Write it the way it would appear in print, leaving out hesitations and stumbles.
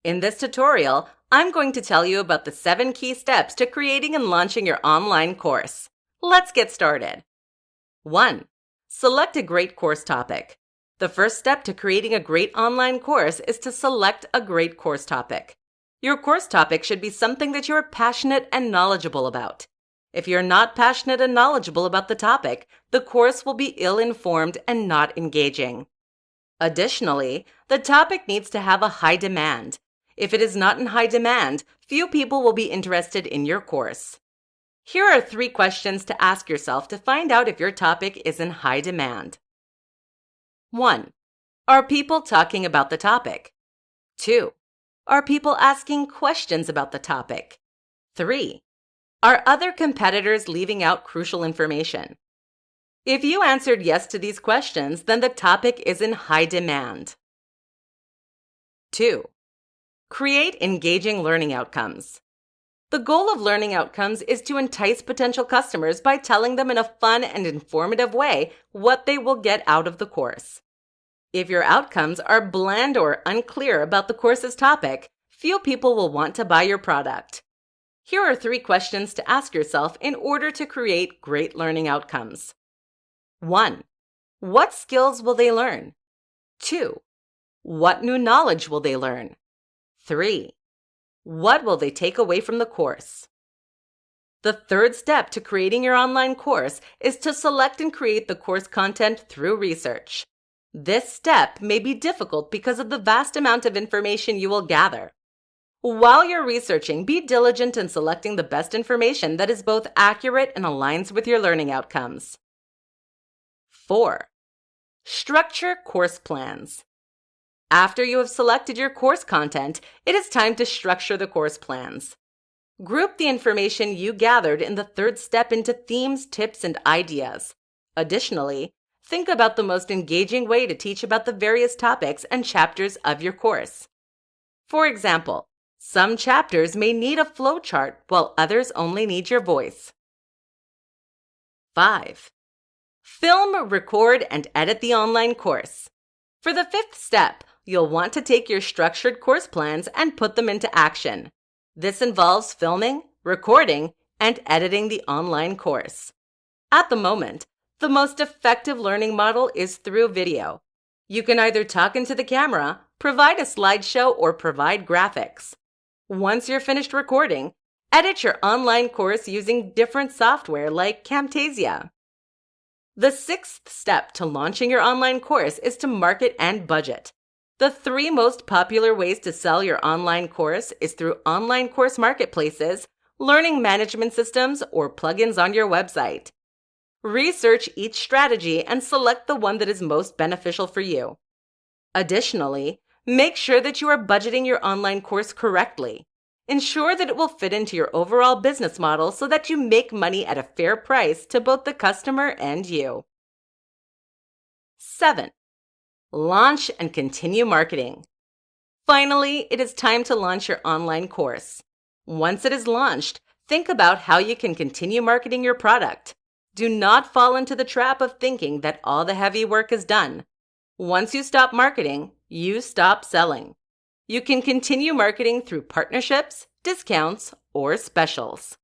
In this tutorial, I'm going to tell you about the 7 key steps to creating and launching your online course. Let's get started. 1. Select a great course topic. The first step to creating a great online course is to select a great course topic. Your course topic should be something that you're passionate and knowledgeable about. If you're not passionate and knowledgeable about the topic, the course will be ill-informed and not engaging. Additionally, the topic needs to have a high demand. If it is not in high demand, few people will be interested in your course. Here are 3 questions to ask yourself to find out if your topic is in high demand. 1. Are people talking about the topic? 2. Are people asking questions about the topic? 3. Are other competitors leaving out crucial information? If you answered yes to these questions, then the topic is in high demand. 2. Create engaging learning outcomes. The goal of learning outcomes is to entice potential customers by telling them in a fun and informative way what they will get out of the course. If your outcomes are bland or unclear about the course's topic, few people will want to buy your product. Here are 3 questions to ask yourself in order to create great learning outcomes. 1. What skills will they learn? 2. What new knowledge will they learn? 3. What will they take away from the course? The third step to creating your online course is to select and create the course content through research. This step may be difficult because of the vast amount of information you will gather. While you're researching, be diligent in selecting the best information that is both accurate and aligns with your learning outcomes. 4. Structure course plans. After you have selected your course content, it is time to structure the course plans. Group the information you gathered in the third step into themes, tips, and ideas. Additionally, think about the most engaging way to teach about the various topics and chapters of your course. For example, some chapters may need a flowchart while others only need your voice. 5. Film, record, and edit the online course. For the 5th step, you'll want to take your structured course plans and put them into action. This involves filming, recording, and editing the online course. At the moment, the most effective learning model is through video. You can either talk into the camera, provide a slideshow, or provide graphics. Once you're finished recording, edit your online course using different software like Camtasia. The 6th step to launching your online course is to market and budget. The 3 most popular ways to sell your online course is through online course marketplaces, learning management systems, or plugins on your website. Research each strategy and select the one that is most beneficial for you. Additionally, make sure that you are budgeting your online course correctly. Ensure that it will fit into your overall business model so that you make money at a fair price to both the customer and you. 7. Launch and continue marketing. Finally, it is time to launch your online course. Once it is launched, think about how you can continue marketing your product. Do not fall into the trap of thinking that all the heavy work is done. Once you stop marketing, you stop selling. You can continue marketing through partnerships, discounts, or specials.